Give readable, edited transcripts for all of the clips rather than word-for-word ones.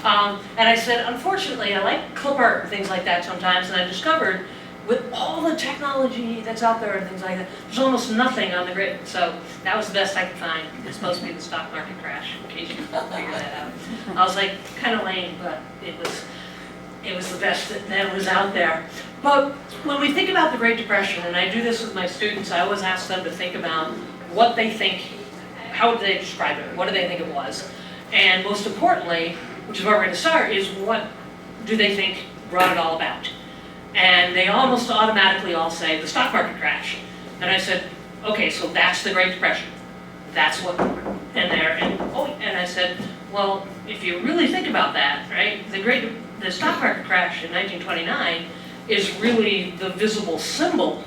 And I said, unfortunately, I like clip art and things like that sometimes, and I discovered with all the technology that's out there and things like that, there's almost nothing on the grid. So that was the best I could find. It's supposed to be the stock market crash, in case you can figure that out. I was like, kind of lame, but it was the best that was out there. But when we think about the Great Depression, and I do this with my students, I always ask them to think about what they think, how would they describe it, what do they think it was? And most importantly, which is where we're going to start, is what do they think brought it all about? And they almost automatically all say the stock market crash. And I said, okay, so that's the Great Depression. That's what, and there, and I said, well, if you really think about that, right, the stock market crash in 1929 is really the visible symbol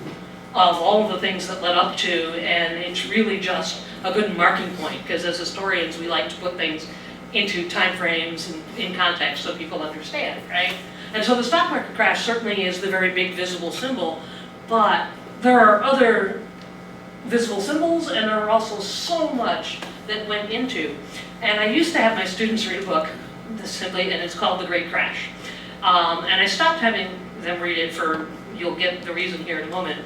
of all of the things that led up to, and it's really just a good marking point, because as historians, we like to put things into time frames and in context so people understand, right? And so the stock market crash certainly is the very big visible symbol, but there are other visible symbols, and there are also so much that went into. And I used to have my students read a book, simply, and it's called The Great Crash. And I stopped having them read it for, you'll get the reason here in a moment.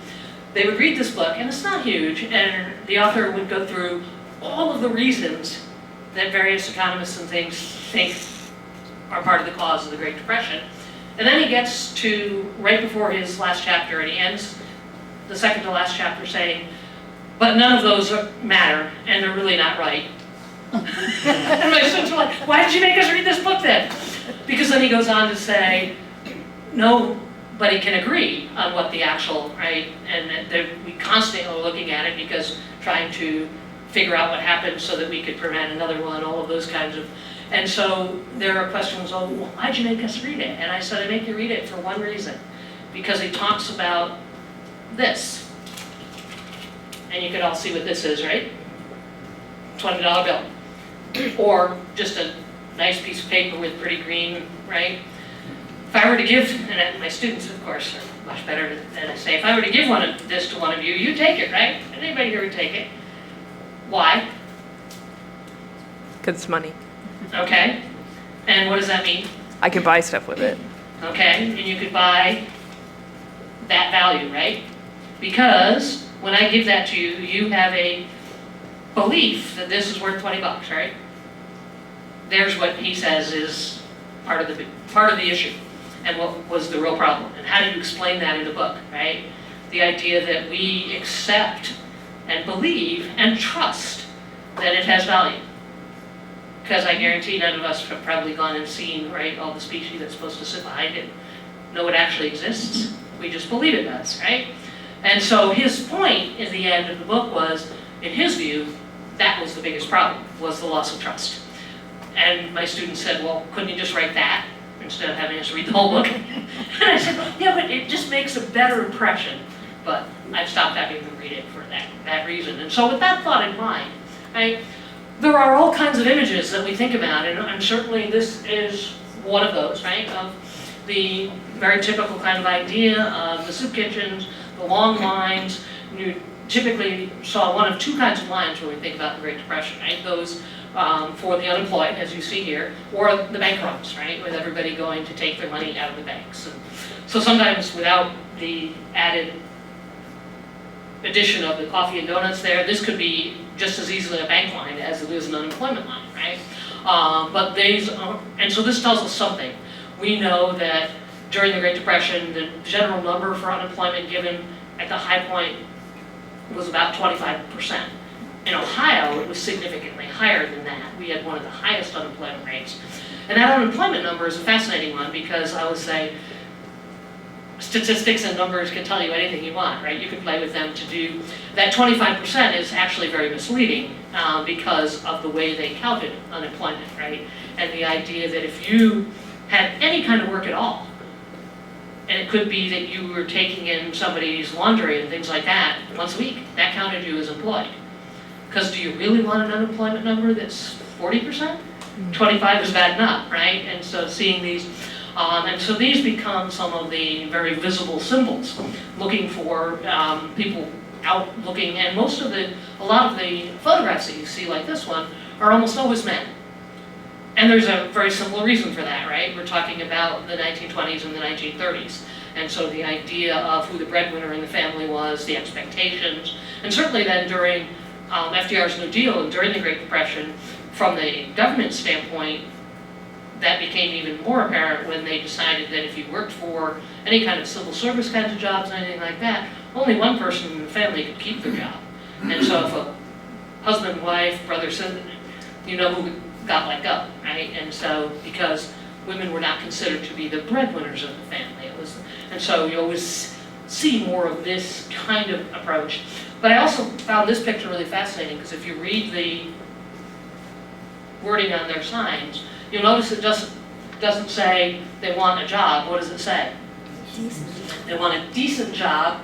They would read this book, and it's not huge, and the author would go through all of the reasons that various economists and things think are part of the cause of the Great Depression. And then he gets to right before his last chapter, and he ends the second to last chapter saying, but none of those matter, and they're really not right. And my students were like, why did you make us read this book then? Because then he goes on to say, nobody can agree on what the actual, right, and we constantly are looking at it because trying to figure out what happened so that we could prevent another one, all of those kinds of. And so there are questions, well, why'd you make us read it? And I said, I make you read it for one reason, because he talks about this. And you can all see what this is, right? $20 bill. Or just a nice piece of paper with pretty green, right? If I were to give, and my students, of course, are much better than I say, if I were to give this to one of you, you'd take it, right? Anybody here would take it. Why? Because it's money. Okay. And what does that mean? I can buy stuff with it. Okay, and you could buy that value, right? Because when I give that to you, you have a belief that this is worth 20 bucks, right? There's what he says is part of the issue, and what was the real problem, and how do you explain that in the book, right? The idea that we accept and believe and trust that it has value. Because I guarantee none of us have probably gone and seen, right, all the species that's supposed to sit behind it, know it actually exists. We just believe it does, right? And so his point in the end of the book was, in his view, that was the biggest problem, was the loss of trust. And my students said, well, couldn't you just write that instead of having us read the whole book? And I said, well, yeah, but it just makes a better impression. But I've stopped having them read it for that reason. And so with that thought in mind, right, there are all kinds of images that we think about, and certainly this is one of those, right, of the very typical kind of idea of the soup kitchens, the long lines. You typically saw one of two kinds of lines when we think about the Great Depression, right? Those for the unemployed, as you see here, or the bank runs, right, with everybody going to take their money out of the banks. And so sometimes without the added addition of the coffee and donuts there, this could be just as easily a bank line as it is an unemployment line, right? But these, and so this tells us something. We know that during the Great Depression, the general number for unemployment given at the high point was about 25%. In Ohio, it was significantly higher than that. We had one of the highest unemployment rates. And that unemployment number is a fascinating one, because I would say statistics and numbers can tell you anything you want, right? You can play with them to do. That 25% is actually very misleading because of the way they counted unemployment, right? And the idea that if you had any kind of work at all, and it could be that you were taking in somebody's laundry and things like that once a week, that counted you as employed. Because do you really want an unemployment number that's 40%? 25 is bad enough, right? And so seeing these, and so these become some of the very visible symbols, looking for people out looking, and a lot of the photographs that you see like this one are almost always men. And there's a very simple reason for that, right? We're talking about the 1920s and the 1930s. And so the idea of who the breadwinner in the family was, the expectations, and certainly then during FDR's New Deal and during the Great Depression, from the government standpoint, that became even more apparent when they decided that if you worked for any kind of civil service kinds of jobs, anything like that, only one person in the family could keep their job. And so if a husband, wife, brother, son, you know who got let go, right? And so because women were not considered to be the breadwinners of the family, it was, and so you always see more of this kind of approach. But I also found this picture really fascinating because if you read the wording on their signs, you'll notice it doesn't say they want a job. What does it say? They want a decent job,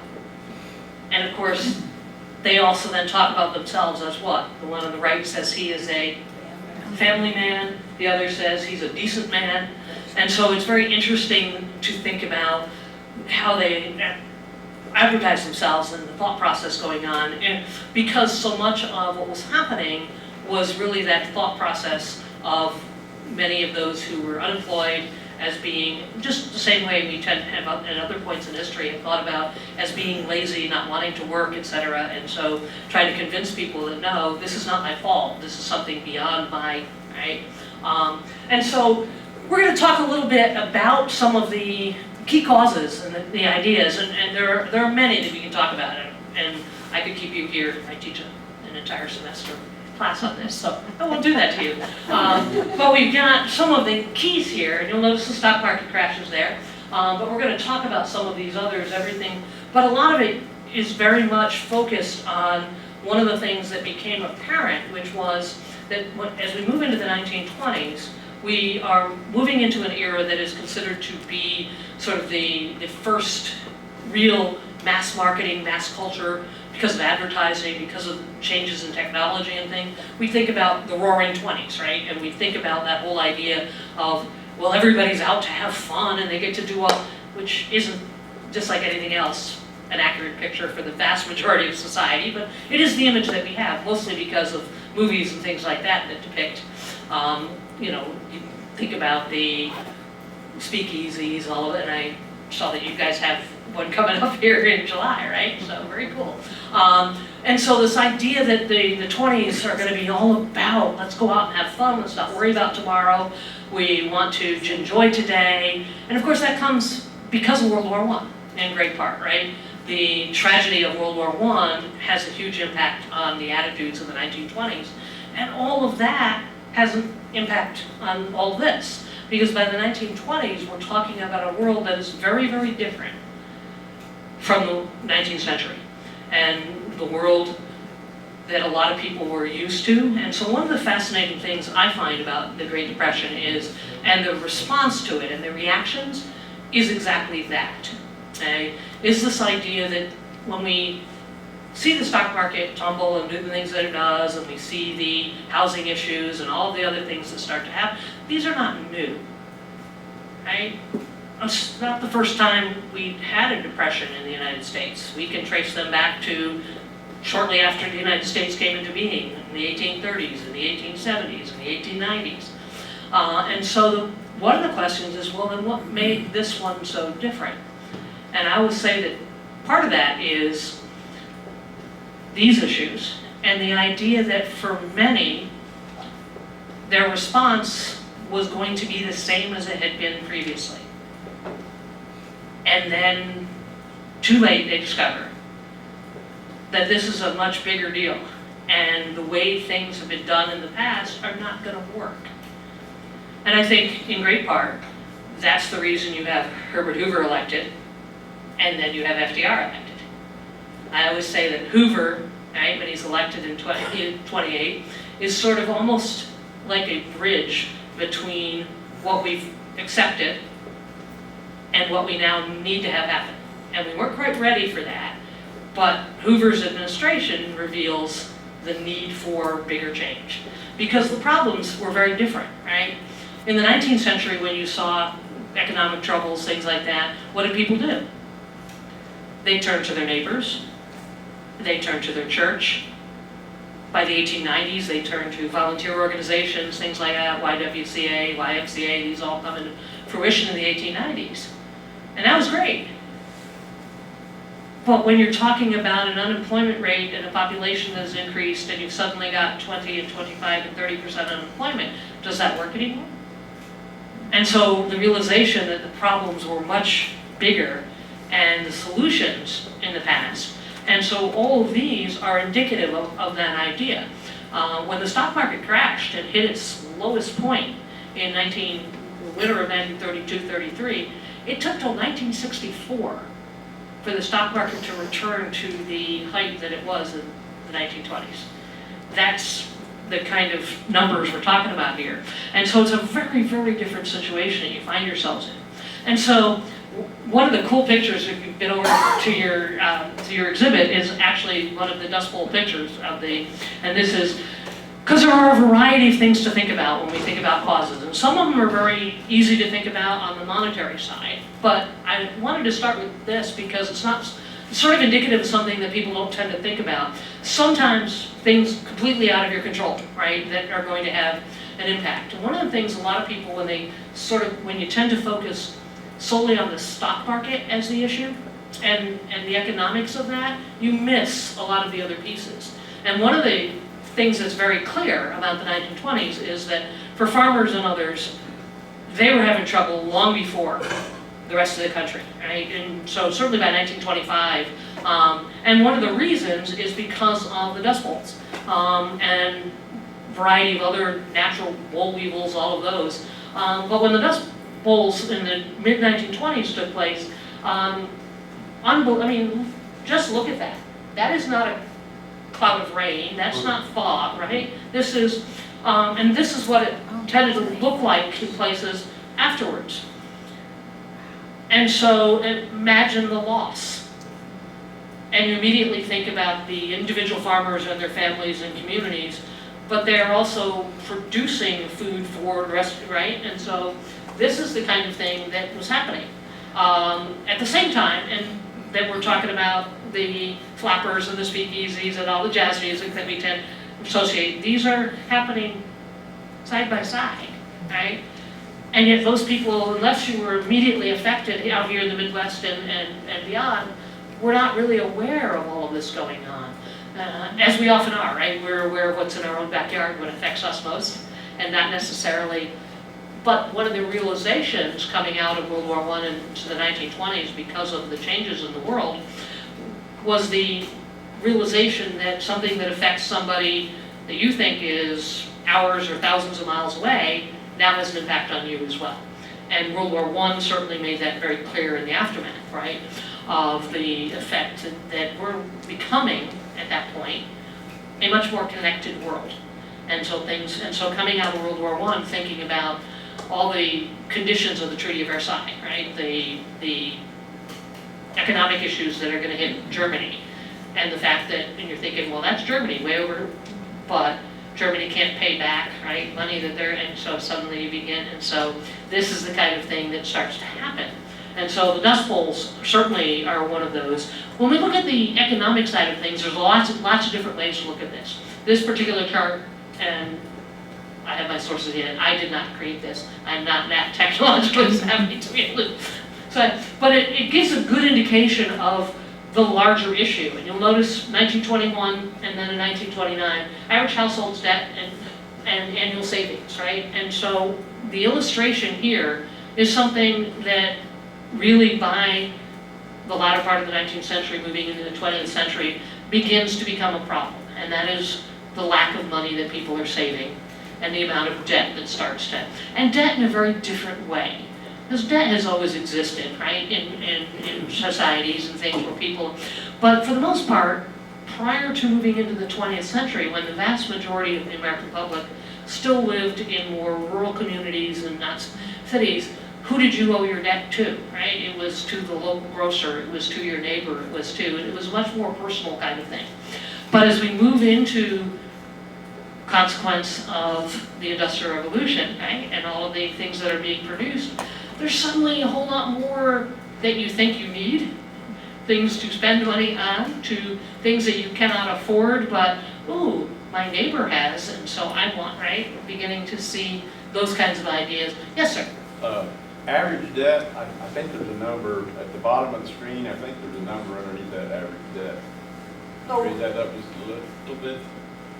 and of course, they also then talk about themselves as what? The one on the right says he is a family man, the other says he's a decent man, and so it's very interesting to think about how they advertise themselves and the thought process going on, and because so much of what was happening was really that thought process of many of those who were unemployed as being just the same way we tend to have at other points in history and thought about as being lazy, not wanting to work, etc. And so trying to convince people that no, this is not my fault, this is something beyond my, right? And so we're going to talk a little bit about some of the key causes and the ideas, and there are many that we can talk about, and I could keep you here. I teach an entire semester class on this, so I won't do that to you. But we've got some of the keys here, and you'll notice the stock market crashes there. But we're going to talk about some of these others, everything. But a lot of it is very much focused on one of the things that became apparent, which was that as we move into the 1920s, we are moving into an era that is considered to be sort of the first real mass marketing, mass culture, because of advertising, because of changes in technology and things. We think about the Roaring 20s, right? And we think about that whole idea of, well, everybody's out to have fun and they get to do all, which isn't, just like anything else, an accurate picture for the vast majority of society, but it is the image that we have, mostly because of movies and things like that that depict, you know, you think about the speakeasies, all of it, and I saw that you guys have one coming up here in July, right? So very cool. And so this idea that the 20s are going to be all about, let's go out and have fun, let's not worry about tomorrow, we want to enjoy today. And of course that comes because of World War I, in great part, right? The tragedy of World War I has a huge impact on the attitudes of the 1920s. And all of that has an impact on all of this. Because by the 1920s, we're talking about a world that is very, very different from the 19th century, and the world that a lot of people were used to. And so one of the fascinating things I find about the Great Depression is, and the response to it and the reactions, is exactly that. Okay? Is this idea that when we see the stock market tumble and do the things that it does, and we see the housing issues and all the other things that start to happen, these are not new, right? It's not the first time we had a depression in the United States. We can trace them back to shortly after the United States came into being, in the 1830s, in the 1870s, in the 1890s. And so one of the questions is, well, then what made this one so different? And I would say that part of that is these issues, and the idea that for many, their response was going to be the same as it had been previously. And then, too late, they discover that this is a much bigger deal, and the way things have been done in the past are not going to work. And I think, in great part, that's the reason you have Herbert Hoover elected, and then you have FDR elected. I always say that Hoover, right, when he's elected in 28, is sort of almost like a bridge between what we've accepted and what we now need to have happen. And we weren't quite ready for that, but Hoover's administration reveals the need for bigger change. Because the problems were very different, right? In the 19th century, when you saw economic troubles, things like that, what did people do? They turned to their neighbors, they turned to their church, By the 1890s, they turned to volunteer organizations, things like that, YWCA, YMCA, these all come into fruition in the 1890s. And that was great. But when you're talking about an unemployment rate and a population that has increased and you've suddenly got 20 and 25 and 30% unemployment, does that work anymore? And so the realization that the problems were much bigger and the solutions in the past. And so all of these are indicative of that idea. When the stock market crashed and hit its lowest point in the winter of 1932-33, it took till 1964 for the stock market to return to the height that it was in the 1920s. That's the kind of numbers we're talking about here. And so it's a very, very different situation that you find yourselves in. And so one of the cool pictures, if you've been over to your exhibit, is actually one of the Dust Bowl pictures of and this is, because there are a variety of things to think about when we think about causes, and some of them are very easy to think about on the monetary side, but I wanted to start with this because it's sort of indicative of something that people don't tend to think about. Sometimes things completely out of your control, right, that are going to have an impact. And one of the things a lot of people, when you tend to focus solely on the stock market as the issue and the economics of that, you miss a lot of the other pieces. And one of the things that's very clear about the 1920s is that for farmers and others, they were having trouble long before the rest of the country, right? And so certainly by 1925, and one of the reasons is because of the Dust Bowls and a variety of other natural boll weevils, all of those. But when the Dust Bowls in the mid-1920s took place, just look at that. That is not a cloud of rain, that's not fog, right? This is, and this is what it tended to look like in places afterwards. And so imagine the loss. And you immediately think about the individual farmers and their families and communities, but they're also producing food for the rest, right? And so this is the kind of thing that was happening. At the same time, and that we're talking about the flappers and the speakeasies and all the jazz music that we tend to associate, these are happening side by side, right? And yet those people, unless you were immediately affected out here in the Midwest and beyond, we're not really aware of all of this going on. As we often are, right? We're aware of what's in our own backyard, what affects us most, and not necessarily. But one of the realizations coming out of World War I into the 1920s because of the changes in the world was the realization that something that affects somebody that you think is hours or thousands of miles away now has an impact on you as well. And World War I certainly made that very clear in the aftermath, right, of the effect that we're becoming, at that point, a much more connected world. And so coming out of World War I, thinking about all the conditions of the Treaty of Versailles, right, the economic issues that are going to hit Germany, and the fact that, and you're thinking, well, that's Germany, way over, but Germany can't pay back, right, money that they're, and so suddenly you begin, and so this is the kind of thing that starts to happen. And so the Dust Bowls certainly are one of those. When we look at the economic side of things, there's lots of different ways to look at this. This particular chart, and I have my sources in, I did not create this. I'm not that technologically savvy to be able to, but it gives a good indication of the larger issue. And you'll notice 1921 and then in 1929, average household's debt and annual savings, right? And so the illustration here is something that really by the latter part of the 19th century, moving into the 20th century, begins to become a problem. And that is the lack of money that people are saving and the amount of debt that starts to, and debt in a very different way. Because debt has always existed, right, in societies and things where people, but for the most part, prior to moving into the 20th century, when the vast majority of the American public still lived in more rural communities and not cities, who did you owe your debt to, right? It was to the local grocer, it was to your neighbor, it was a much more personal kind of thing. But as we move into consequence of the Industrial Revolution, right, and all of the things that are being produced, there's suddenly a whole lot more that you think you need, things to spend money on, to things that you cannot afford, but ooh, my neighbor has, and so I want, right? Beginning to see those kinds of ideas. Yes, sir? Average debt, I think there's a number at the bottom of the screen. I think there's a number underneath that average debt. Raise that up just a little bit.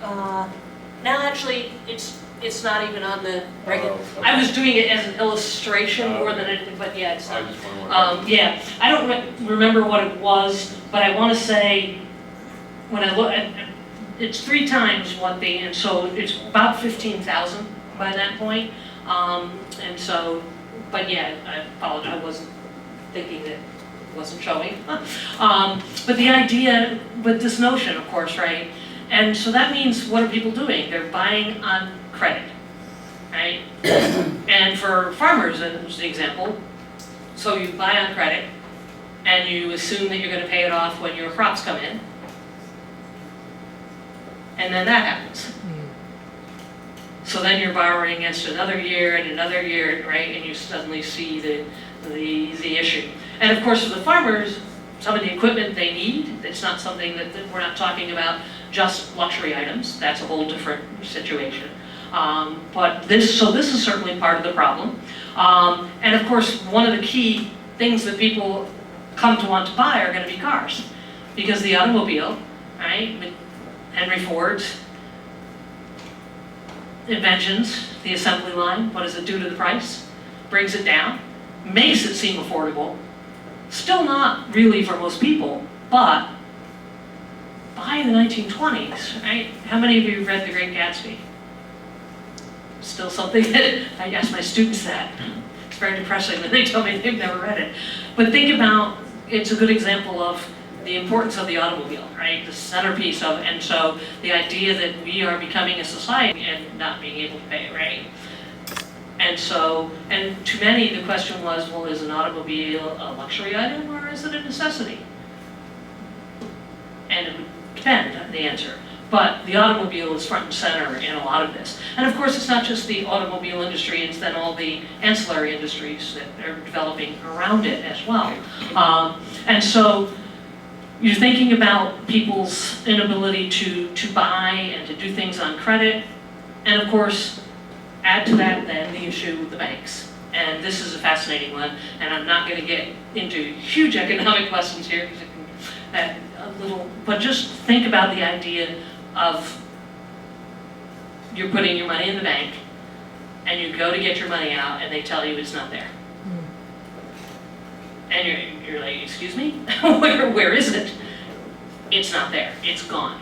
Now actually, it's not even on the regular. Oh, okay. I was doing it as an illustration more than Okay. anything, but yeah, it's I not. just wonder Yeah, I don't remember what it was, but I want to say, when I look at, it's 3 times what the, and so it's about 15,000 by that point. And so, but yeah, I apologize, I wasn't thinking that it wasn't showing. But the idea, but this notion, of course, right? And so that means, what are people doing? They're buying on credit, right? And for farmers, as an example, so you buy on credit, and you assume that you're going to pay it off when your crops come in, and then that happens. So then you're borrowing against another year and another year, right? And you suddenly see the issue. And of course, for the farmers, some of the equipment they need, it's not something that we're not talking about just luxury items. That's a whole different situation. But this is certainly part of the problem. And of course, one of the key things that people come to want to buy are going to be cars, because the automobile, right? With Henry Ford's inventions, the assembly line, what does it do to the price? Brings it down, makes it seem affordable. Still not really for most people, but by the 1920s, right? How many of you have read The Great Gatsby? Still something that I ask my students that. It's very depressing when they tell me they've never read it. But think about, it's a good example of the importance of the automobile, right? The centerpiece of it. And so the idea that we are becoming a society and not being able to pay it, right? And so, and to many the question was, well, is an automobile a luxury item or is it a necessity? And it would depend on the answer. But the automobile is front and center in a lot of this. And of course, it's not just the automobile industry, it's then all the ancillary industries that are developing around it as well. And so, you're thinking about people's inability to buy and to do things on credit. And of course, add to that then the issue with the banks. And this is a fascinating one, and I'm not going to get into huge economic lessons here, because it can a little, but just think about the idea of you're putting your money in the bank, and you go to get your money out, and they tell you it's not there. And you're like, excuse me? Where is it? It's not there. It's gone.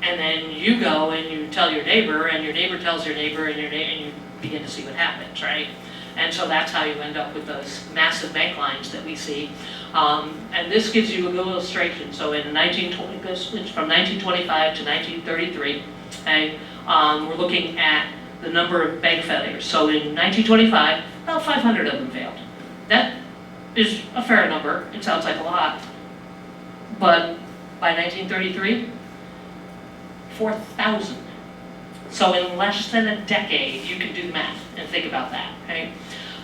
And then you go and you tell your neighbor, and your neighbor tells your neighbor, and you begin to see what happens, right? And so that's how you end up with those massive bank lines that we see. And this gives you a good illustration. So in 1920, it's from 1925 to 1933, okay? We're looking at the number of bank failures. So in 1925, about 500 of them failed. That is a fair number. It sounds like a lot. But by 1933, 4,000. So in less than a decade, you can do the math and think about that, okay?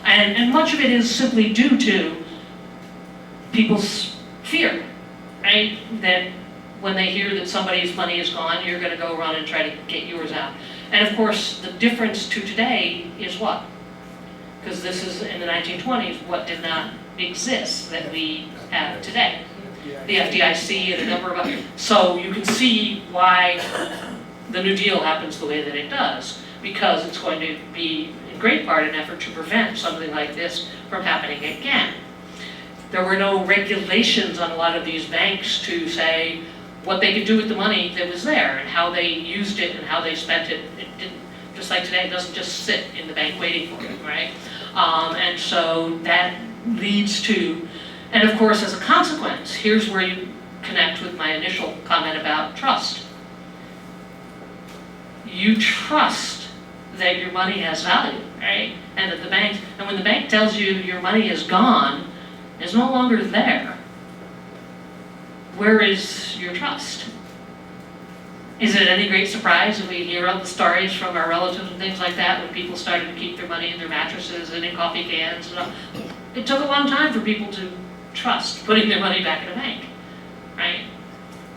And much of it is simply due to people's fear, right? That when they hear that somebody's money is gone, you're going to go run and try to get yours out. And of course, the difference to today is what? Because this is in the 1920s, what did not exist that we have today. The FDIC and a number of others. So you can see why the New Deal happens the way that it does, because it's going to be in great part an effort to prevent something like this from happening again. There were no regulations on a lot of these banks to say what they could do with the money that was there and how they used it and how they spent it. It didn't, just like today, it doesn't just sit in the bank waiting for it, right? And so that leads to, and of course, as a consequence, here's where you connect with my initial comment about trust. You trust that your money has value, right? And that the bank, and when the bank tells you your money is gone, is no longer there, where is your trust? Is it any great surprise that we hear all the stories from our relatives and things like that when people started to keep their money in their mattresses and in coffee cans and all? It took a long time for people to trust putting their money back in a bank, right?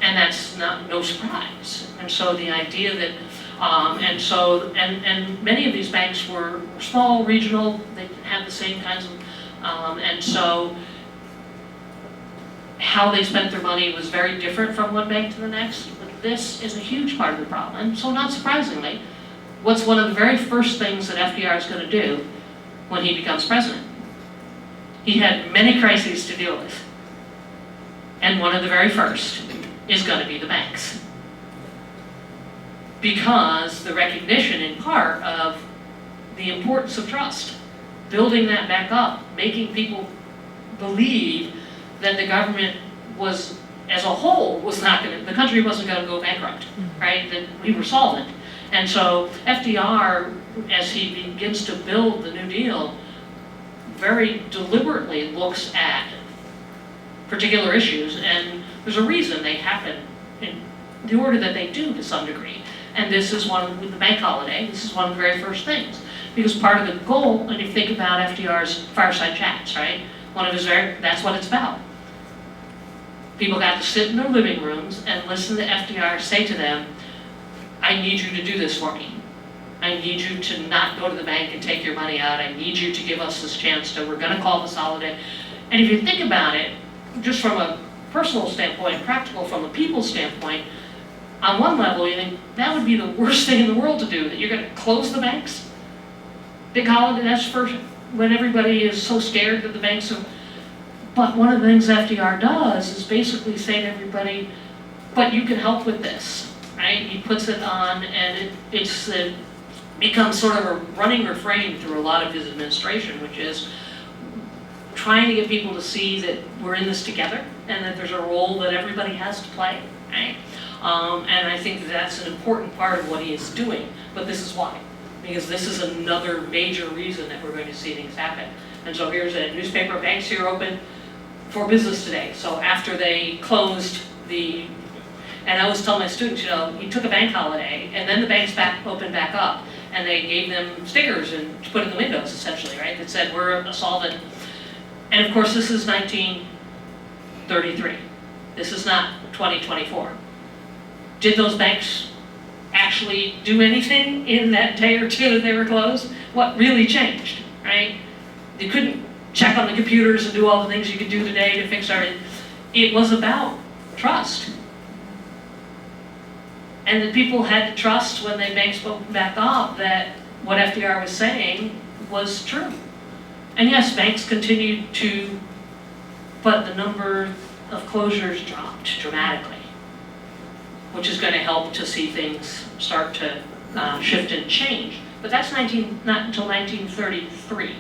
And that's no surprise. And so the idea that, and many of these banks were small, regional, they had the same kinds of, and so how they spent their money was very different from one bank to the next. But this is a huge part of the problem. And so not surprisingly, what's one of the very first things that FDR is going to do when he becomes president? He had many crises to deal with. And one of the very first is going to be the banks. Because the recognition in part of the importance of trust, building that back up, making people believe that the government was, as a whole, was not going to, the country wasn't going to go bankrupt, right? That we were solvent. And so FDR, as he begins to build the New Deal, very deliberately looks at particular issues, and there's a reason they happen in the order that they do to some degree. And this is one, with the bank holiday, this is one of the very first things. Because part of the goal, and if you think about FDR's fireside chats, right? One of his that's what it's about. People got to sit in their living rooms and listen to FDR say to them, I need you to do this for me. I need you to not go to the bank and take your money out. I need you to give us this chance to, we're gonna call this holiday. And if you think about it, just from a personal standpoint, practical from a people's standpoint, on one level, you think that would be the worst thing in the world to do, that you're gonna close the banks? Big holiday, that's first, when everybody is so scared that the banks are, but one of the things FDR does is basically say to everybody, but you can help with this, right? He puts it on, and it becomes sort of a running refrain through a lot of his administration, which is trying to get people to see that we're in this together, and that there's a role that everybody has to play, right? And I think that's an important part of what he is doing, but this is why. Because this is another major reason that we're going to see things happen. And so here's a newspaper, banks here open for business today. So after they closed and I always tell my students, you know, he took a bank holiday, and then the banks opened back up, and they gave them stickers and put in the windows, essentially, right, that said, we're a solvent. And of course, this is 1933. This is not 2024. Did those banks actually do anything in that day or two that they were closed? What really changed, right? You couldn't check on the computers and do all the things you could do today to fix everything. It was about trust. And the people had to trust when the banks opened back up that what FDR was saying was true. And yes, banks continued to, but the number of closures dropped dramatically, which is going to help to see things start to shift and change. But that's not until 1933.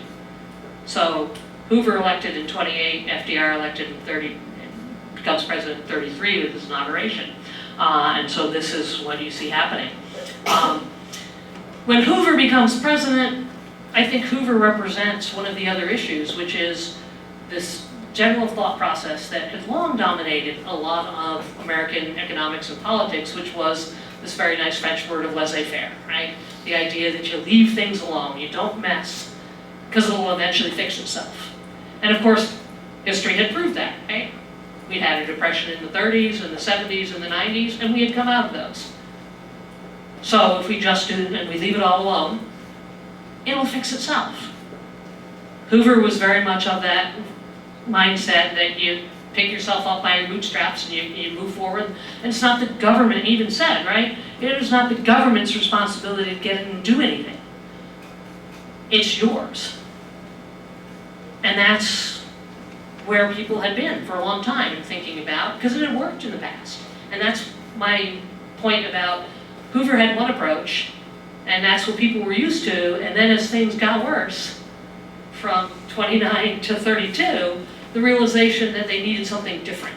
So Hoover elected in 28, FDR elected in 30, becomes president in 33 with his inauguration. And so this is what you see happening. When Hoover becomes president, I think Hoover represents one of the other issues, which is this general thought process that had long dominated a lot of American economics and politics, which was this very nice French word of laissez-faire, right? The idea that you leave things alone, you don't mess, because it'll eventually fix itself. And of course, history had proved that, right? We'd had a depression in the 30s and the 70s and the 90s, and we had come out of those. So if we just do and we leave it all alone, it'll fix itself. Hoover was very much of that mindset that you pick yourself up by your bootstraps and you move forward. And it's not the government, even said, right? It is not the government's responsibility to get in and do anything. It's yours. And that's where people had been for a long time thinking about, because it had worked in the past. And that's my point about Hoover had one approach, and that's what people were used to, and then as things got worse, from 29 to 32, the realization that they needed something different.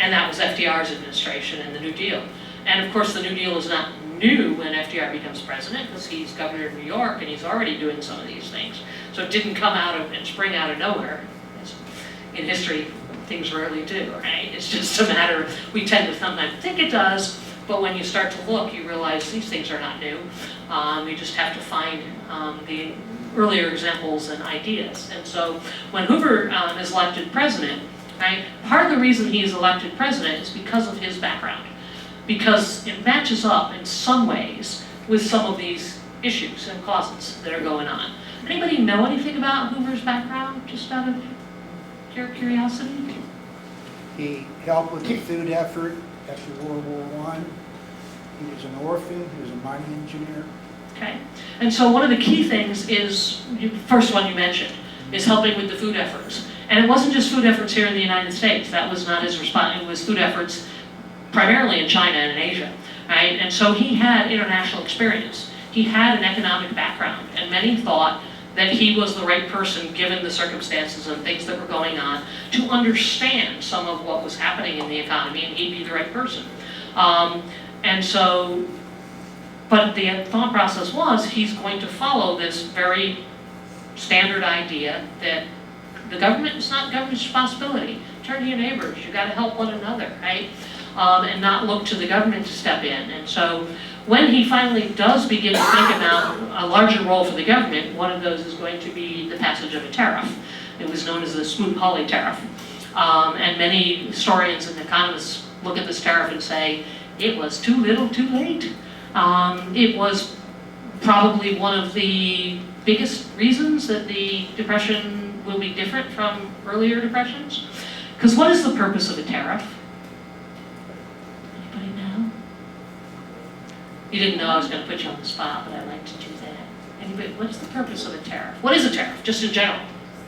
And that was FDR's administration and the New Deal. And of course the New Deal is not new when FDR becomes president, because he's governor of New York and he's already doing some of these things. So it didn't come out of and spring out of nowhere. In history, things rarely do, right? It's just a matter of, we tend to sometimes think it does, but when you start to look, you realize these things are not new. You just have to find the earlier examples and ideas. And so when Hoover is elected president, right? Part of the reason he is elected president is because of his background, because it matches up in some ways with some of these issues and causes that are going on. Anybody know anything about Hoover's background, just out of your curiosity? He helped with the food effort after World War I. He was an orphan, he was a mining engineer. Okay, and so one of the key things is, first one you mentioned, is helping with the food efforts. And it wasn't just food efforts here in the United States. That was not his response. It was food efforts primarily in China and in Asia, right? And so he had international experience. He had an economic background, and many thought that he was the right person, given the circumstances and things that were going on, to understand some of what was happening in the economy, and he'd be the right person. And so, but the thought process was, he's going to follow this very standard idea that the government is not government's responsibility. Turn to your neighbors, you gotta help one another, right? And not look to the government to step in. And so when he finally does begin to think about a larger role for the government, one of those is going to be the passage of a tariff. It was known as the Smoot-Hawley tariff. And many historians and economists look at this tariff and say, it was too little, too late. It was probably one of the biggest reasons that the Depression will be different from earlier depressions. Because what is the purpose of a tariff? Anybody know? You didn't know I was going to put you on the spot, but I like to do that. Anybody, what's the purpose of a tariff? What is a tariff, just in general?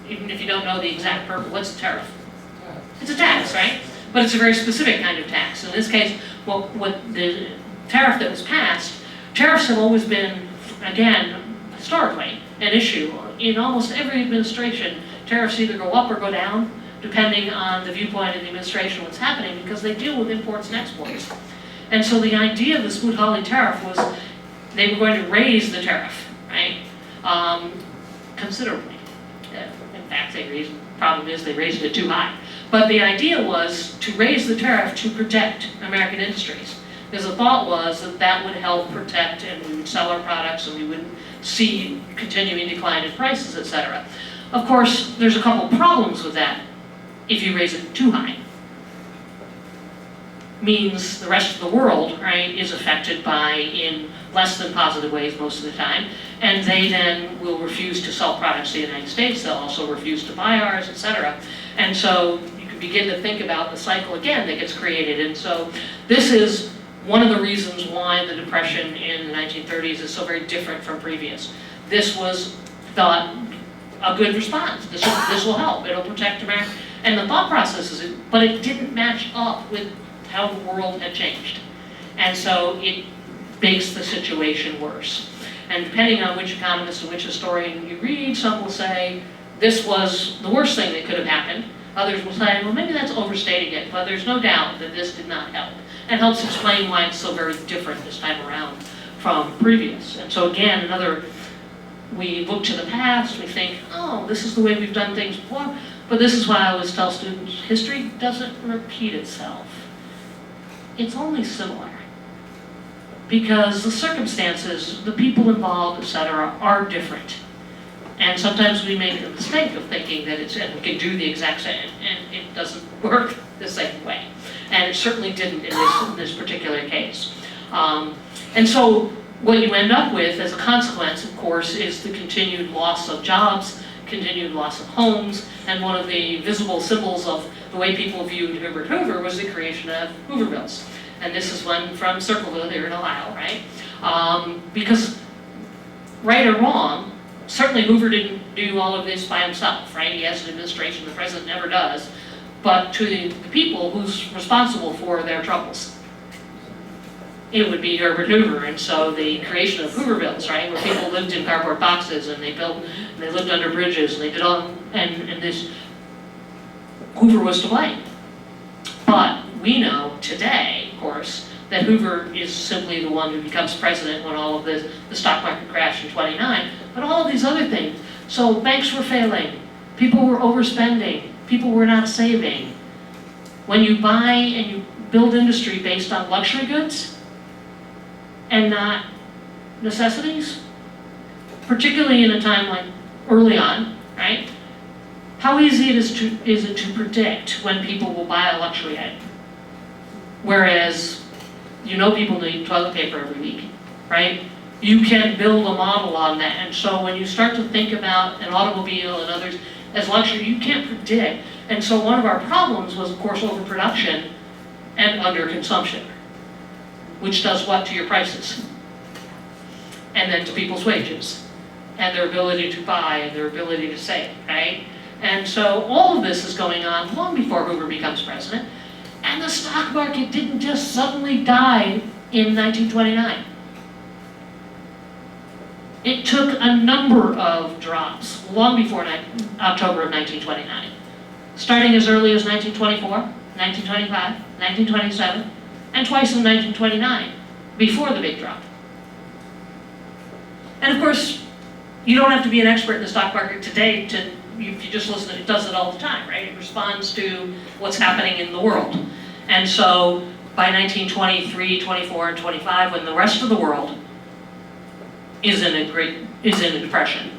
Even if you don't know the exact purpose, what's a tariff? It's a tax, right? But it's a very specific kind of tax. In this case, what the tariff that was passed, tariffs have always been, again, historically, an issue. In almost every administration, tariffs either go up or go down, depending on the viewpoint of the administration, what's happening, because they deal with imports and exports. And so the idea of the Smoot-Hawley tariff was they were going to raise the tariff, right? Considerably. In fact, problem is they raised it too high. But the idea was to raise the tariff to protect American industries. Because the thought was that that would help protect, and we would sell our products and we wouldn't see continuing decline in prices, etc. Of course, there's a couple problems with that if you raise it too high. Means the rest of the world, right, is affected by in less than positive ways most of the time, and they then will refuse to sell products to the United States. They'll also refuse to buy ours, etc. And so you can begin to think about the cycle again that gets created. And so this is one of the reasons why the Depression in the 1930s is so very different from previous. This was thought a good response. This will help. It'll protect America. And the thought process is, but it didn't match up with how the world had changed. And so it makes the situation worse. And depending on which economist and which historian you read, some will say this was the worst thing that could have happened. Others will say, well, maybe that's overstating it, but there's no doubt that this did not help. And helps explain why it's so very different this time around from previous. And so again, we look to the past, we think, oh, this is the way we've done things before, but this is why I always tell students, history doesn't repeat itself. It's only similar. Because the circumstances, the people involved, etc., are different. And sometimes we make the mistake of thinking that we can do the exact same, and it doesn't work the same way. And it certainly didn't in this particular case. And so what you end up with as a consequence, of course, is the continued loss of jobs, continued loss of homes, and one of the visible symbols of the way people viewed Herbert Hoover was the creation of Hoovervilles. And this is one from Circleville there in Ohio, right? Because, right or wrong, certainly Hoover didn't do all of this by himself, right? He has an administration, the president never does, but to the people who's responsible for their troubles. It would be Herbert Hoover, and so the creation of Hoovervilles, right, where people lived in cardboard boxes and they lived under bridges and they did all, and this, Hoover was to blame. But we know today, of course, that Hoover is simply the one who becomes president when all of the stock market crashed in '29, but all of these other things. So banks were failing, people were overspending, people were not saving. When you buy and you build industry based on luxury goods and not necessities, particularly in a time like early on, right? how easy is it to predict when people will buy a luxury item? Whereas, people need toilet paper every week, right? You can build a model on that, and so when you start to think about an automobile and others as luxury, you can't predict. And so one of our problems was, of course, overproduction and underconsumption, which does what to your prices? And then to people's wages, and their ability to buy, and their ability to save, right? And so all of this is going on long before Hoover becomes president, and the stock market didn't just suddenly die in 1929. It took a number of drops long before October of 1929, starting as early as 1924, 1925, 1927, and twice in 1929, before the big drop. And of course, you don't have to be an expert in the stock market today if you just listen, it does it all the time, right? It responds to what's happening in the world. And so by 1923, 24, and 25, when the rest of the world is in a depression,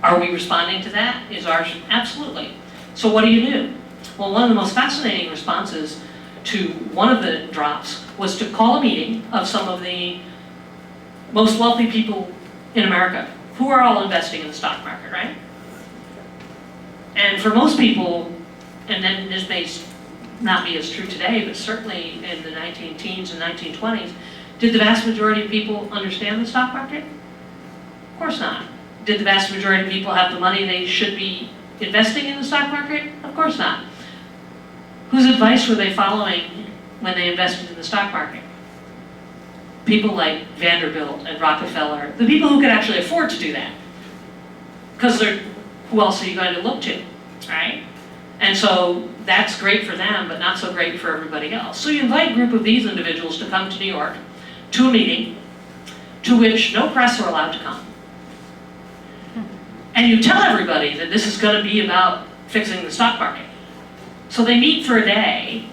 are we responding to that? Is ours? Absolutely. So what do you do? Well, one of the most fascinating responses to one of the drops was to call a meeting of some of the most wealthy people in America, who are all investing in the stock market, right? And for most people, and then this may not be as true today, but certainly in the 19-teens and 1920s, did the vast majority of people understand the stock market? Of course not. Did the vast majority of people have the money they should be investing in the stock market? Of course not. Whose advice were they following when they invested in the stock market? People like Vanderbilt and Rockefeller, the people who could actually afford to do that. Because who else are you going to look to, right? And so that's great for them, but not so great for everybody else. So you invite a group of these individuals to come to New York to a meeting to which no press are allowed to come. And you tell everybody that this is going to be about fixing the stock market. So they meet for a day,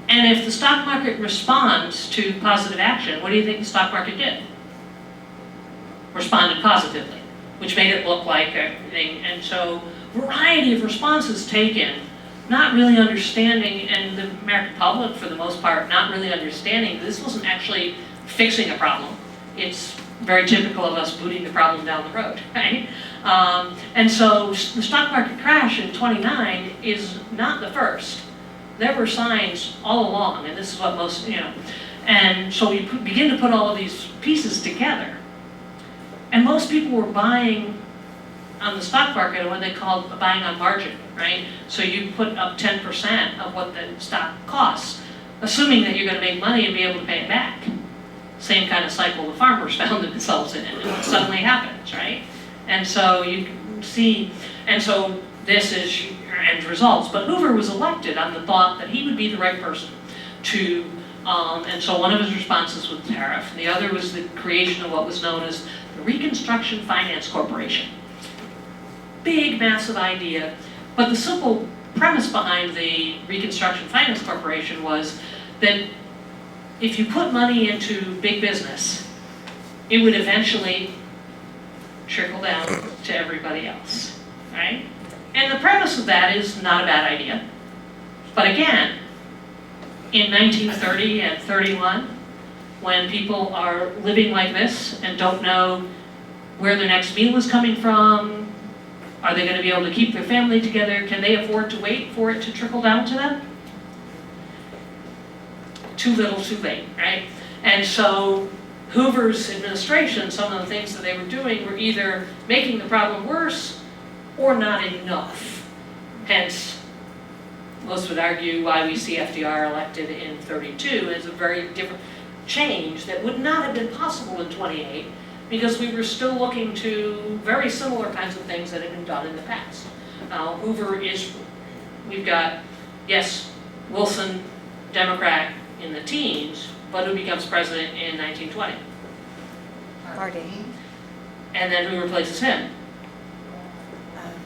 and if the stock market responds to positive action, what do you think the stock market did? Responded positively, which made it look like everything. And so, variety of responses taken, not really understanding, and the American public, for the most part, not really understanding this wasn't actually fixing a problem. It's very typical of us booting the problem down the road, right? And so the stock market crash in 29 is not the first. There were signs all along, and this is what most, and so we begin to put all of these pieces together. And most people were buying on the stock market what they called buying on margin, right? So you put up 10% of what the stock costs, assuming that you're going to make money and be able to pay it back. Same kind of cycle the farmers found themselves in, and it suddenly happens, right? And so you can see, and so this is your end results. But Hoover was elected on the thought that he would be the right person to, and so one of his responses was tariff, and the other was the creation of what was known as the Reconstruction Finance Corporation. Big, massive idea, but the simple premise behind the Reconstruction Finance Corporation was that if you put money into big business, it would eventually trickle down to everybody else, right? And the premise of that is not a bad idea. But again, in 1930 and 31, when people are living like this and don't know where their next meal is coming from, are they going to be able to keep their family together? Can they afford to wait for it to trickle down to them? Too little, too late, right? And so Hoover's administration, some of the things that they were doing were either making the problem worse or not enough. Hence, most would argue why we see FDR elected in 32 as a very different change that would not have been possible in 28 because we were still looking to very similar kinds of things that had been done in the past. Now, Hoover is, we've got, yes, Wilson, Democrat in the teens, but who becomes president in 1920? Harding. And then who replaces him?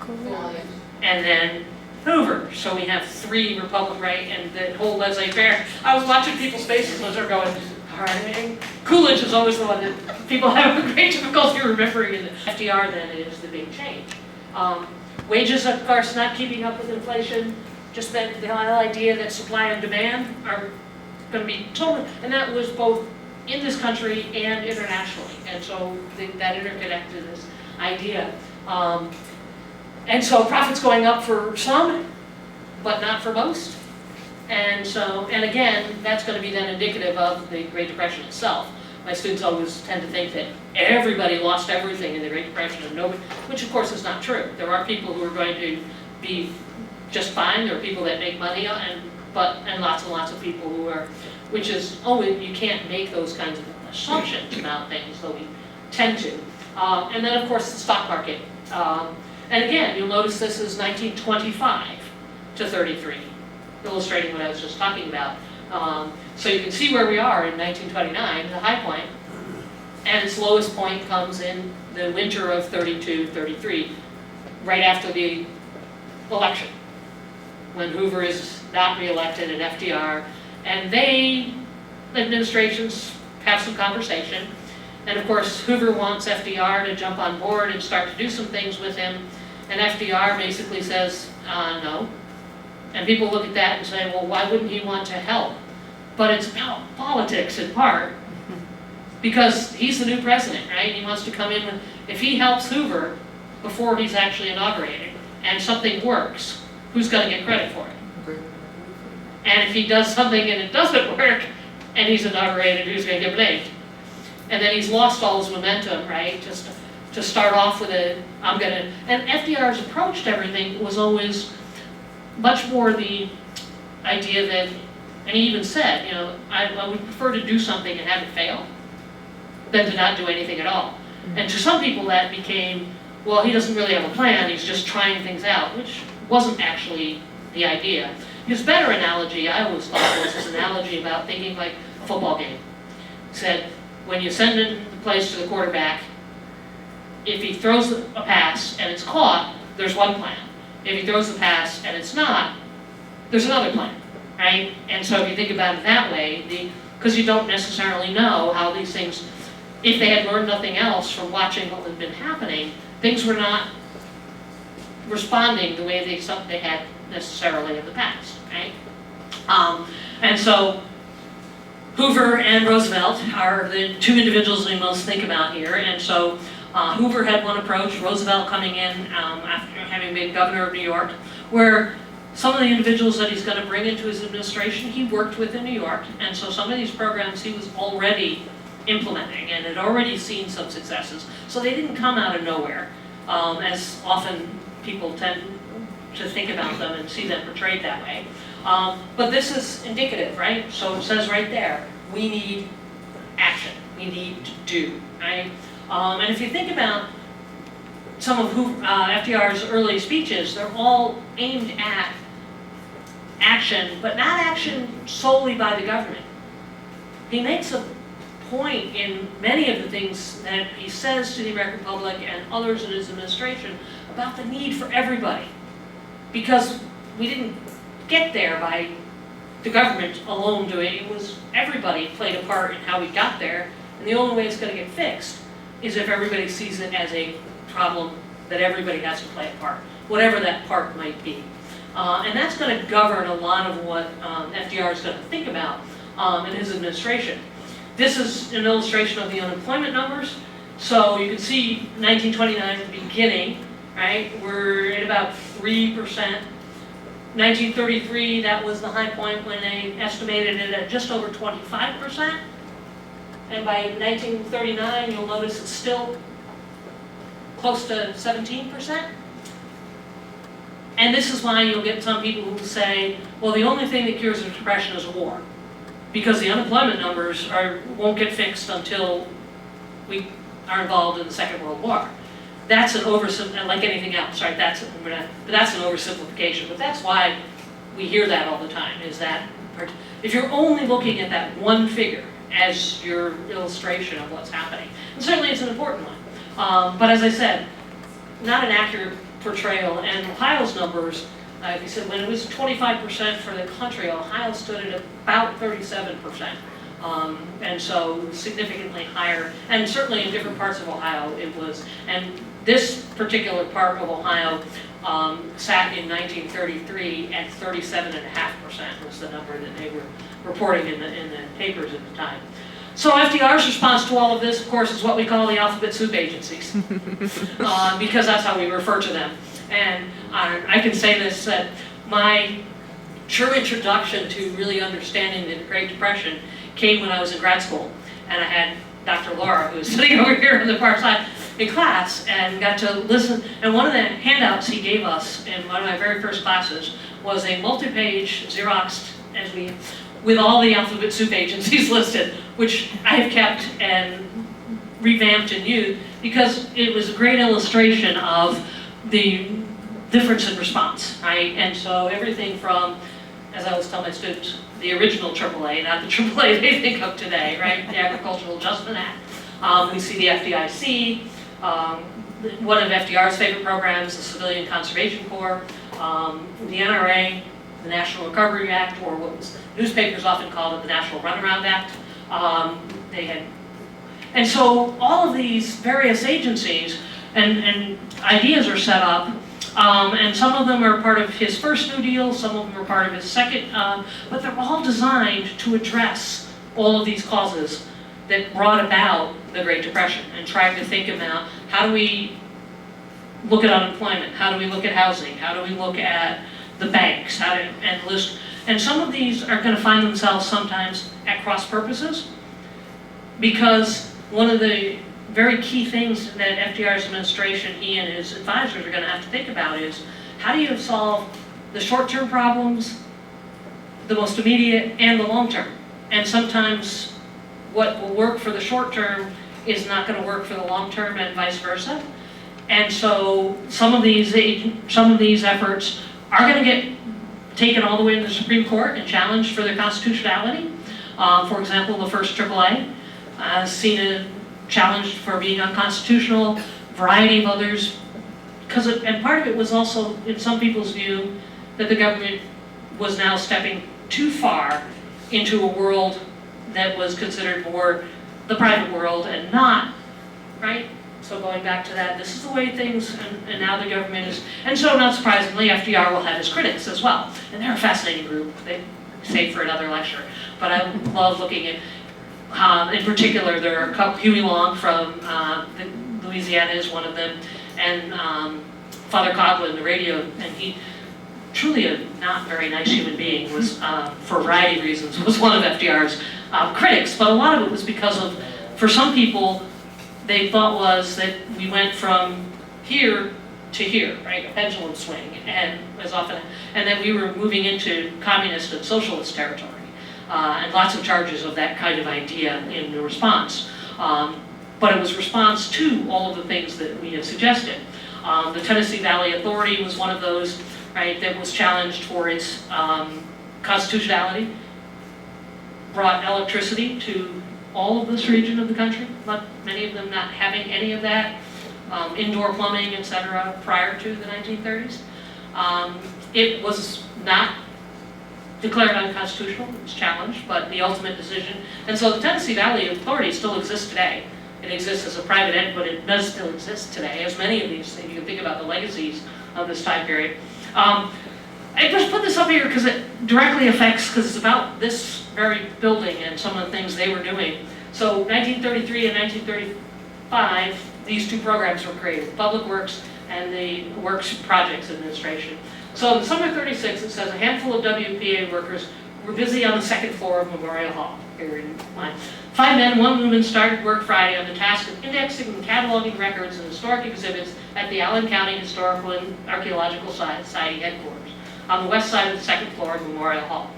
Cool. And then Hoover. So we have three Republican, right? And the whole laissez-faire. I was watching people's faces as they're going, hard. Coolidge is always the one that people have a great difficulty remembering, and FDR then is the big change. Wages, of course, not keeping up with inflation, just meant the whole idea that supply and demand are going to be totally, and that was both in this country and internationally, and so that interconnected this idea. And so profits going up for some, but not for most. And so, and again, that's going to be then indicative of the Great Depression itself. My students always tend to think that everybody lost everything in the Great Depression, and nobody, which of course is not true. There are people who are going to be just fine. There are people that make money, and lots and lots of people who are, which is, you can't make those kinds of assumptions about things, though we tend to. And then of course the stock market. And again, you'll notice this is 1925 to 33, illustrating what I was just talking about. So you can see where we are in 1929, the high point, and its lowest point comes in the winter of 32, 33, right after the election, when Hoover is not reelected and FDR, and administrations have some conversation. And of course, Hoover wants FDR to jump on board and start to do some things with him, and FDR basically says, no. And people look at that and say, well, why wouldn't he want to help? But it's about politics in part, because he's the new president, right? He wants to come in, if he helps Hoover before he's actually inaugurated, and something works, who's going to get credit for it? And if he does something and it doesn't work, and he's inaugurated, who's going to get blamed? And then he's lost all his momentum, right? Just to start off with and FDR's approach to everything was always much more the idea that, and he even said, I would prefer to do something and have it fail than to not do anything at all. And to some people that became, well, he doesn't really have a plan, he's just trying things out, which wasn't actually the idea. His better analogy, I always thought, was his analogy about thinking like a football game. He said, when you send in the plays to the quarterback, if he throws a pass and it's caught, there's one plan. If he throws the pass and it's not, there's another plan, right? And so if you think about it that way, because you don't necessarily know how these things, if they had learned nothing else from watching what had been happening, things were not responding the way they had necessarily in the past, right? And so Hoover and Roosevelt are the two individuals we most think about here. And so Hoover had one approach, Roosevelt coming in after having been governor of New York, where some of the individuals that he's going to bring into his administration, he worked with in New York. And so some of these programs he was already implementing and had already seen some successes. So they didn't come out of nowhere, as often people tend to think about them and see them portrayed that way. But this is indicative, right? So it says right there, we need action. We need to do, right? And if you think about some of FDR's early speeches, they're all aimed at action, but not action solely by the government. He makes a point in many of the things that he says to the American public and others in his administration about the need for everybody. Because we didn't get there by the government alone doing it. It was everybody played a part in how we got there, and the only way it's going to get fixed is if everybody sees it as a problem that everybody has to play a part, whatever that part might be. And that's going to govern a lot of what FDR is going to think about in his administration. This is an illustration of the unemployment numbers. So you can see 1929 at the beginning, right? We're at about 3%. 1933, that was the high point when they estimated it at just over 25%. And by 1939, you'll notice it's still close to 17%. And this is why you'll get some people who say, well, the only thing that cures the depression is war. Because the unemployment numbers won't get fixed until we are involved in the Second World War. That's an like anything else, right? That's an oversimplification. But that's why we hear that all the time, is that if you're only looking at that one figure as your illustration of what's happening, and certainly it's an important one. But as I said, not an accurate portrayal. And Ohio's numbers, he said when it was 25% for the country, Ohio stood at about 37% And so significantly higher, and certainly in different parts of Ohio it was. And this particular part of Ohio sat in 1933 at 37.5% was the number that they were reporting in the papers at the time. So FDR's response to all of this, of course, is what we call the alphabet soup agencies, because that's how we refer to them. And I can say this, that my true introduction to really understanding the Great Depression came when I was in grad school, and I had Dr. Laura, who was sitting over here on the far side, in class, and got to listen. And one of the handouts he gave us in one of my very first classes was a multi-page Xeroxed with all the alphabet soup agencies listed, which I have kept and revamped and used because it was a great illustration of the difference in response, right? And so everything from, as I always tell my students, the original AAA, not the AAA they think of today, right? The Agricultural Adjustment Act. We see the FDIC, one of FDR's favorite programs, the Civilian Conservation Corps, the NRA, the National Recovery Act, or what was newspapers often called it, the National Runaround Act. And so all of these various agencies and ideas are set up. And some of them are part of his first New Deal, some of them are part of his second, but they're all designed to address all of these causes that brought about the Great Depression, and trying to think about how do we look at unemployment, how do we look at housing, how do we look at the banks, and some of these are going to find themselves sometimes at cross purposes, because one of the very key things that FDR's administration, he and his advisors are going to have to think about is, how do you solve the short-term problems, the most immediate, and the long-term? And sometimes what will work for the short-term is not going to work for the long-term, and vice versa. And so some of these efforts are going to get taken all the way to the Supreme Court and challenged for their constitutionality. For example, the first AAA seen challenged for being unconstitutional, a variety of others, and part of it was also, in some people's view, that the government was now stepping too far into a world that was considered more the private world and not, right? So going back to that, this is the way things, and now the government is, and so not surprisingly, FDR will have his critics as well. And they're a fascinating group, they save for another lecture. But I love looking at, in particular, there are a couple, Huey Long from Louisiana is one of them, and Father Coughlin, the radio, and he, truly a not very nice human being, was, for a variety of reasons, was one of FDR's critics. But a lot of it was because of, for some people, they thought was that we went from here to here, right, a pendulum swing, and as often, and that we were moving into communist and socialist territory, and lots of charges of that kind of idea in the response. But it was response to all of the things that we have suggested. The Tennessee Valley Authority was one of those, right, that was challenged for its constitutionality, brought electricity to all of this region of the country, but many of them not having any of that, indoor plumbing, etc., prior to the 1930s. It was not declared unconstitutional, it was challenged, but the ultimate decision, and so the Tennessee Valley Authority still exists today. It exists as a private entity, but it does still exist today, as many of these things. You can think about the legacies of this time period. I just put this up here because it directly affects, because it's about this very building and some of the things they were doing. So 1933 and 1935, these two programs were created, Public Works and the Works Projects Administration. So in summer '36, it says a handful of WPA workers were busy on the second floor of Memorial Hall. Here in line. 5 men, 1 woman started work Friday on the task of indexing and cataloging records and historic exhibits at the Allen County Historical and Archaeological Society headquarters on the west side of the second floor of Memorial Hall.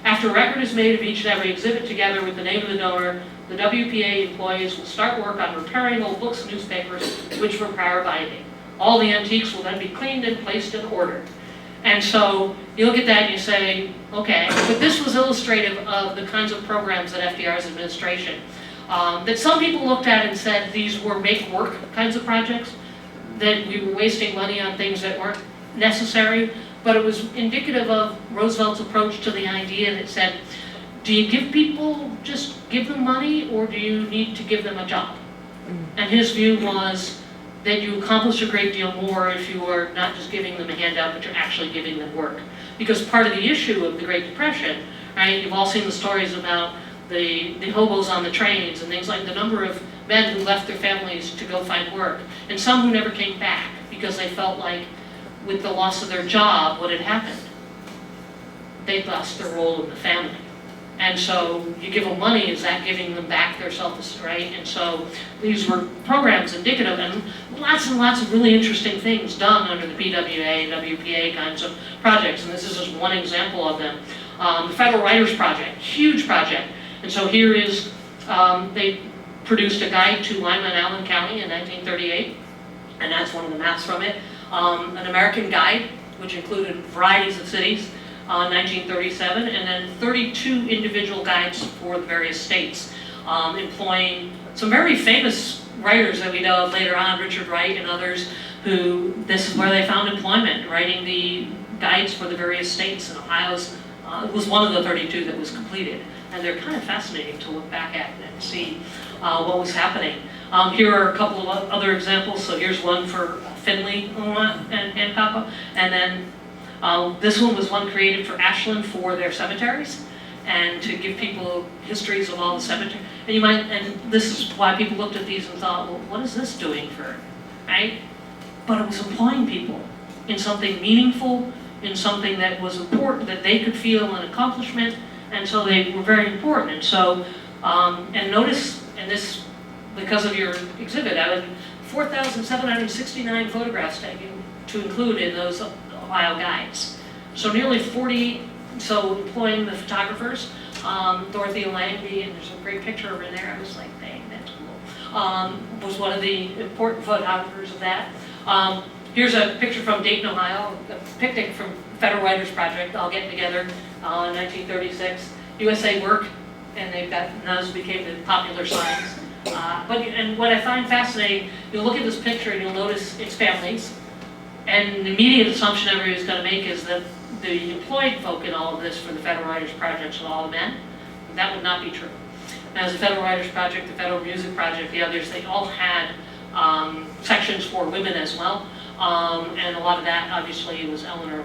After a record is made of each and every exhibit together with the name of the donor, the WPA employees will start work on repairing old books and newspapers which were prior binding. All the antiques will then be cleaned and placed in order. And so you look at that and you say, okay, but this was illustrative of the kinds of programs that FDR's administration, that some people looked at and said these were make-work kinds of projects, that we were wasting money on things that weren't necessary, but it was indicative of Roosevelt's approach to the idea that said, do you give people, just give them money, or do you need to give them a job? And his view was that you accomplish a great deal more if you are not just giving them a handout, but you're actually giving them work. Because part of the issue of the Great Depression, right, you've all seen the stories about the hobos on the trains and things like the number of men who left their families to go find work, and some who never came back because they felt like with the loss of their job, what had happened? They'd lost their role in the family. And so you give them money, is that giving them back their self-esteem, right? And so these were programs indicative and lots of really interesting things done under the PWA, WPA kinds of projects. And this is just one example of them. The Federal Writers Project, huge project. And so here is, they produced a guide to Lima and Allen County in 1938. And that's one of the maps from it. An American guide, which included varieties of cities. 1937, and then 32 individual guides for the various states, employing some very famous writers that we know of later on, Richard Wright and others, who this is where they found employment, writing the guides for the various states. And Ohio's was one of the 32 that was completed. And they're kind of fascinating to look back at and see what was happening. Here are a couple of other examples. So here's one for Findlay and Papa, and then this one was one created for Ashland for their cemeteries and to give people histories of all the cemeteries. And you might, and this is why people looked at these and thought, well, what is this doing for, right? But it was employing people in something meaningful, in something that was important, that they could feel an accomplishment, and so they were very important. And so, and notice, and this, because of your exhibit, I had 4,769 photographs taken to include in those Ohio guides. So nearly 40, so employing the photographers, Dorothy Langby, and there's a great picture of her in there. I was like, dang, that's cool. Was one of the important photographers of that. Here's a picture from Dayton, Ohio, a picnic from Federal Writers Project, all getting together in 1936. USA Work, and they've got, those became the popular signs. And what I find fascinating, you'll look at this picture and you'll notice it's families. And the immediate assumption everybody's going to make is that the employed folk in all of this for the Federal Writers Project are all men. That would not be true. As the Federal Writers Project, the Federal Music Project, the others, they all had sections for women as well. And a lot of that, obviously, was Eleanor,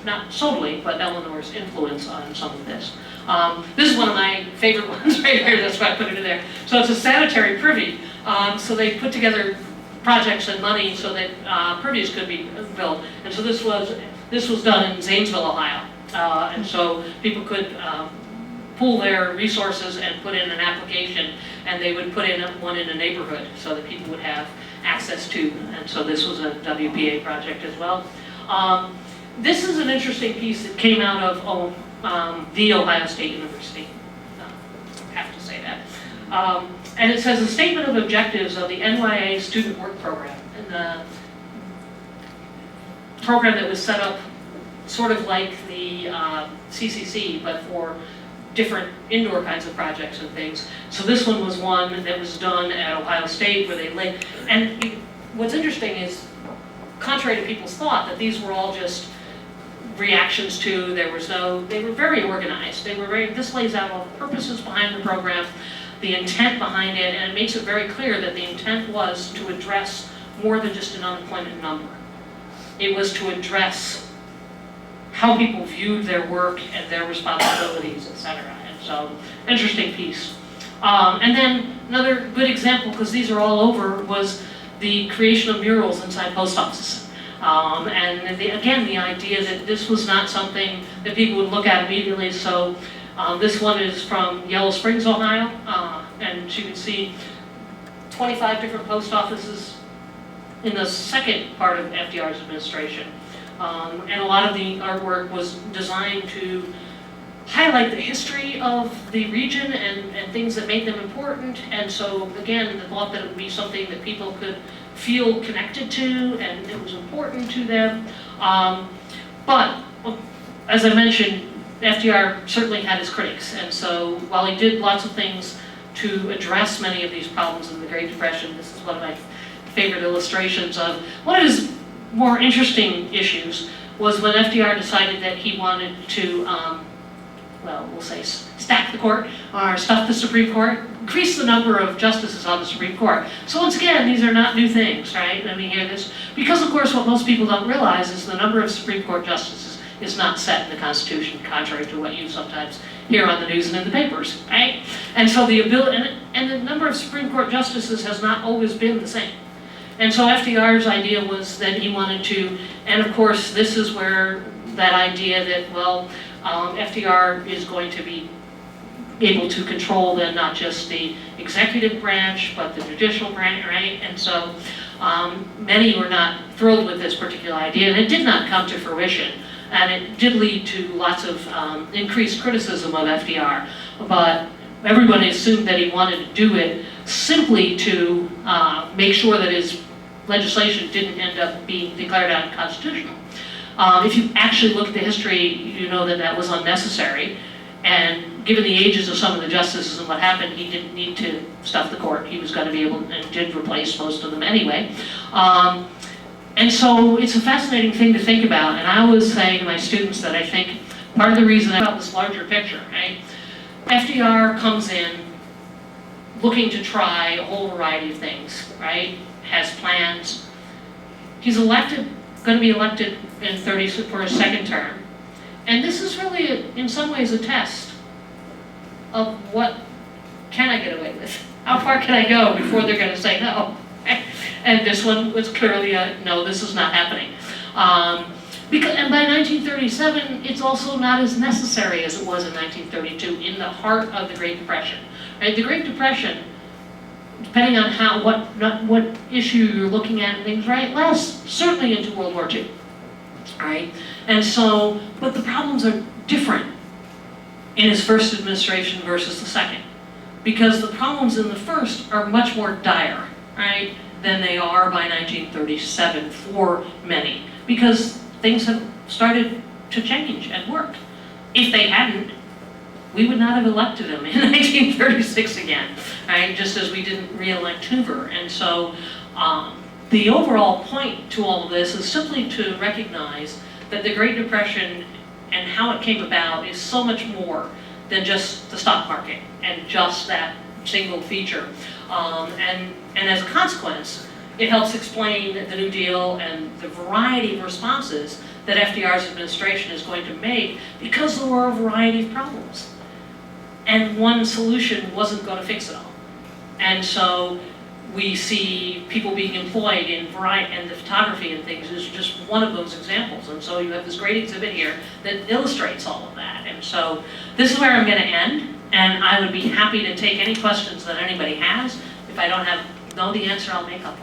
not solely, but Eleanor's influence on some of this. This is one of my favorite ones right here, that's why I put it in there. So it's a sanitary privy. So they put together projects and money so that privies could be built. And so this was done in Zanesville, Ohio. And so people could pool their resources and put in an application, and they would put in one in a neighborhood so that people would have access to. And so this was a WPA project as well. This is an interesting piece that came out of the Ohio State University. I have to say that. And it says a statement of objectives of the NYA Student Work Program, and the program that was set up sort of like the CCC, but for different indoor kinds of projects and things. So this one was one that was done at Ohio State where they laid, and what's interesting is, contrary to people's thought, that these were all just reactions to, they were very organized. This lays out all the purposes behind the program, the intent behind it, and it makes it very clear that the intent was to address more than just an unemployment number. It was to address how people viewed their work and their responsibilities, etc. And so, interesting piece. And then another good example, because these are all over, was the creation of murals inside post offices. And again, the idea that this was not something that people would look at immediately. So this one is from Yellow Springs, Ohio, and you can see 25 different post offices in the second part of FDR's administration. And a lot of the artwork was designed to highlight the history of the region and things that made them important. And so, again, the thought that it would be something that people could feel connected to and it was important to them. But, as I mentioned, FDR certainly had his critics. And so, while he did lots of things to address many of these problems in the Great Depression, this is one of my favorite illustrations of one of his more interesting issues was when FDR decided that he wanted to well, we'll say stack the court, or stuff the Supreme Court, increase the number of justices on the Supreme Court. So once again, these are not new things, right? Let me hear this. Because of course, what most people don't realize is the number of Supreme Court justices is not set in the Constitution, contrary to what you sometimes hear on the news and in the papers, right? And so the ability, and the number of Supreme Court justices has not always been the same. And so FDR's idea was that he wanted to, and of course, this is where that idea that, well, FDR is going to be able to control then not just the executive branch, but the judicial branch, right? And so many were not thrilled with this particular idea, and it did not come to fruition. And it did lead to lots of increased criticism of FDR, but everybody assumed that he wanted to do it simply to make sure that his legislation didn't end up being declared unconstitutional. If you actually look at the history, you know that that was unnecessary, and given the ages of some of the justices and what happened, he didn't need to stuff the court. He was going to be able, and did replace most of them anyway. And so it's a fascinating thing to think about, and I always say to my students that I think part of the reason about this larger picture, right? FDR comes in looking to try a whole variety of things, right? Has plans. He's elected, going to be elected in for a second term. And this is really, in some ways, a test of what can I get away with? How far can I go before they're going to say no? And this one was clearly a, no, this is not happening. And by 1937, it's also not as necessary as it was in 1932 in the heart of the Great Depression. Right? The Great Depression, depending on what issue you're looking at and things, right, lasts certainly into World War II. Right? And so, but the problems are different in his first administration versus the second. Because the problems in the first are much more dire, right, than they are by 1937 for many. Because things have started to change and work. If they hadn't, we would not have elected him in 1936 again, right? Just as we didn't re-elect Hoover. And so the overall point to all of this is simply to recognize that the Great Depression and how it came about is so much more than just the stock market and just that single feature. And as a consequence, it helps explain the New Deal and the variety of responses that FDR's administration is going to make because there were a variety of problems. And one solution wasn't going to fix it all. And so we see people being employed in variety, and the photography and things is just one of those examples. And so you have this great exhibit here that illustrates all of that. And so this is where I'm going to end, and I would be happy to take any questions that anybody has. If I don't know the answer, I'll make up one.